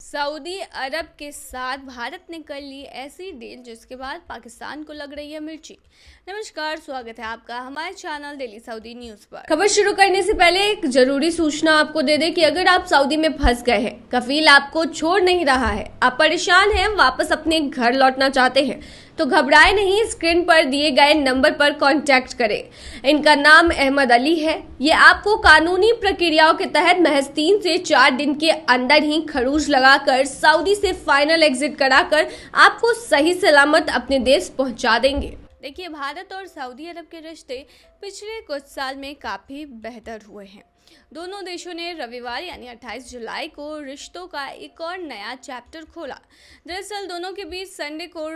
Saudi अरब के साथ भारत ने कर ली ऐसी डील जिसके बाद पाकिस्तान को लग रही है मिर्ची। नमस्कार, स्वागत है आपका हमारे चैनल डेली सऊदी न्यूज पर। खबर शुरू करने से पहले एक जरूरी सूचना आपको दे दें कि अगर आप सऊदी में फंस गए हैं, कफील आपको छोड़ नहीं रहा है, आप परेशान हैं, वापस अपने घर लौटना चाहते हैं, तो घबराए नहीं, स्क्रीन पर दिए गए नंबर पर कांटेक्ट करें। इनका नाम अहमद अली है। ये आपको कानूनी प्रक्रियाओं के तहत महज 3 से 4 दिन के अंदर ही खरूज लगाकर सऊदी से फाइनल एग्जिट कराकर आपको सही सलामत अपने देश पहुंचा देंगे। देखिए, भारत और सऊदी अरब के रिश्ते पिछले कुछ साल में काफी बेहतर हुए हैं। दोनों देशों ने रविवार यानी 28 जुलाई को रिश्तों का एक और नया चैप्टर खोला। दरअसल दोनों के बीच संडे को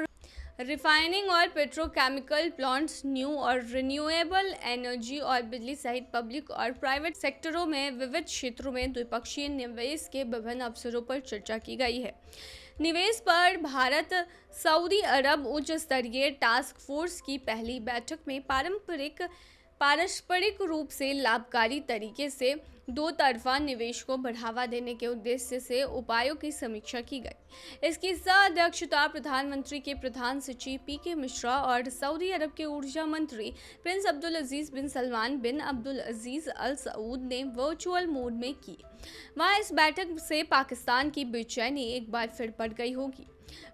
रिफाइनिंग और पेट्रोकेमिकल प्लांट्स, न्यू और रिन्यूएबल एनर्जी और बिजली सहित पब्लिक और प्राइवेट सेक्टरों में विविध क्षेत्रों में द्विपक्षीय निवेश के विभिन्न अवसरों पर चर्चा की गई है। निवेश पर भारत सऊदी अरब उच्च स्तरीय टास्क फोर्स की पहली बैठक में पारस्परिक रूप से लाभकारी तरीके से दो तरफा निवेश को बढ़ावा देने के उद्देश्य से उपायों की समीक्षा की गई। इसकी सह अध्यक्षता प्रधानमंत्री के प्रधान सचिव पीके मिश्रा और सऊदी अरब के ऊर्जा मंत्री प्रिंस अब्दुल अजीज बिन Salman bin Abdul Aziz Al Saud ने वर्चुअल मोड में की। वहां इस बैठक से पाकिस्तान की बेचैनी एक बार फिर बढ़ गई होगी।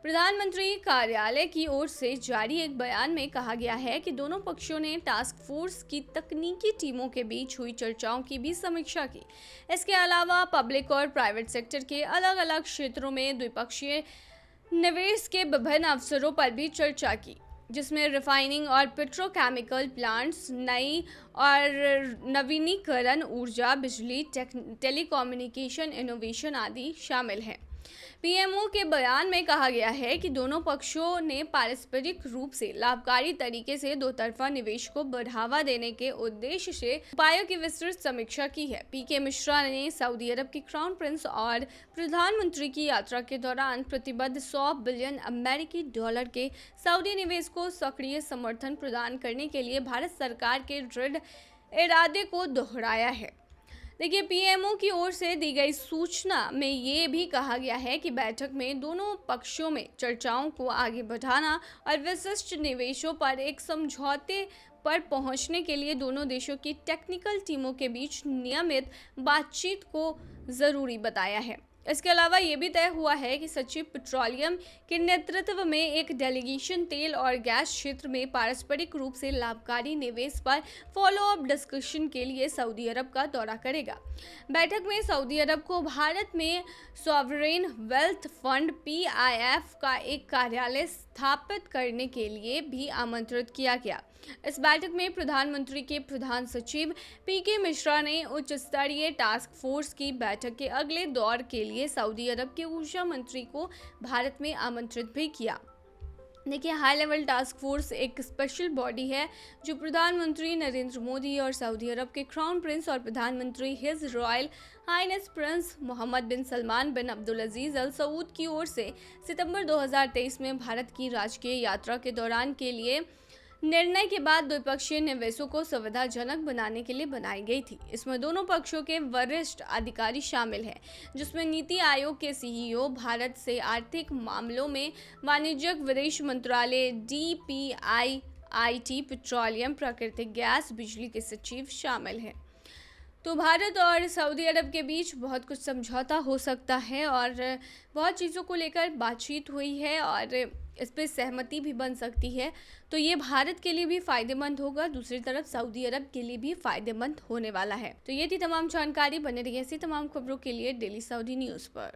प्रधानमंत्री कार्यालय की ओर से जारी एक बयान में कहा गया है कि दोनों पक्षों ने टास्क फोर्स की तकनीकी टीमों के बीच हुई चर्चाओं की भी समीक्षा की। इसके अलावा पब्लिक और प्राइवेट सेक्टर के अलग अलग क्षेत्रों में द्विपक्षीय निवेश के विभिन्न अवसरों पर भी चर्चा की, जिसमें रिफाइनिंग और पेट्रोकेमिकल प्लांट्स, नई और नवीनीकरण ऊर्जा, बिजली, टेलीकम्युनिकेशन, इनोवेशन आदि शामिल हैं। पीएमओ के बयान में कहा गया है कि दोनों पक्षों ने पारस्परिक रूप से लाभकारी तरीके से दो तरफा निवेश को बढ़ावा देने के उद्देश्य से उपायों की विस्तृत समीक्षा की है। पीके मिश्रा ने सऊदी अरब के क्राउन प्रिंस और प्रधानमंत्री की यात्रा के दौरान प्रतिबद्ध 100 बिलियन अमेरिकी डॉलर के सऊदी निवेश को सक्रिय समर्थन प्रदान करने के लिए भारत सरकार के दृढ़ इरादे को दोहराया है। देखिए, पीएमओ की ओर से दी गई सूचना में ये भी कहा गया है कि बैठक में दोनों पक्षों में चर्चाओं को आगे बढ़ाना और विशिष्ट निवेशों पर एक समझौते पर पहुंचने के लिए दोनों देशों की टेक्निकल टीमों के बीच नियमित बातचीत को जरूरी बताया है। इसके अलावा ये भी तय हुआ है कि सचिव पेट्रोलियम के नेतृत्व में एक डेलीगेशन तेल और गैस क्षेत्र में पारस्परिक रूप से लाभकारी निवेश पर फॉलोअप डिस्कशन के लिए सऊदी अरब का दौरा करेगा। बैठक में सऊदी अरब को भारत में सॉवरेन वेल्थ फंड PIF का एक कार्यालय स्थापित करने के लिए भी आमंत्रित किया गया। इस बैठक में प्रधानमंत्री के प्रधान सचिव पीके मिश्रा ने उच्च स्तरीय टास्क फोर्स की बैठक के अगले दौर के लिए सऊदी अरब के ऊर्जा मंत्री को भारत में आमंत्रित भी किया। देखिए, हाई लेवल टास्क फोर्स एक स्पेशल बॉडी है जो प्रधानमंत्री नरेंद्र मोदी और सऊदी अरब के क्राउन प्रिंस और प्रधानमंत्री his royal highness prince Mohammed bin Salman bin Abdul Aziz Al Saud की ओर से सितंबर 2023 में भारत की राजकीय यात्रा के दौरान के लिए निर्णय के बाद द्विपक्षीय निवेशों को सुविधाजनक बनाने के लिए बनाई गई थी। इसमें दोनों पक्षों के वरिष्ठ अधिकारी शामिल हैं, जिसमें नीति आयोग के CEO, भारत से आर्थिक मामलों में वाणिज्यिक विदेश मंत्रालय, DPIIT, पेट्रोलियम, प्राकृतिक गैस, बिजली के सचिव शामिल हैं। तो भारत और सऊदी अरब के बीच बहुत कुछ समझौता हो सकता है और बहुत चीज़ों को लेकर बातचीत हुई है और इस पर सहमति भी बन सकती है। तो ये भारत के लिए भी फ़ायदेमंद होगा, दूसरी तरफ सऊदी अरब के लिए भी फ़ायदेमंद होने वाला है। तो ये थी तमाम जानकारी। बने रहिए ऐसी तमाम खबरों के लिए डेली सऊदी न्यूज़ पर।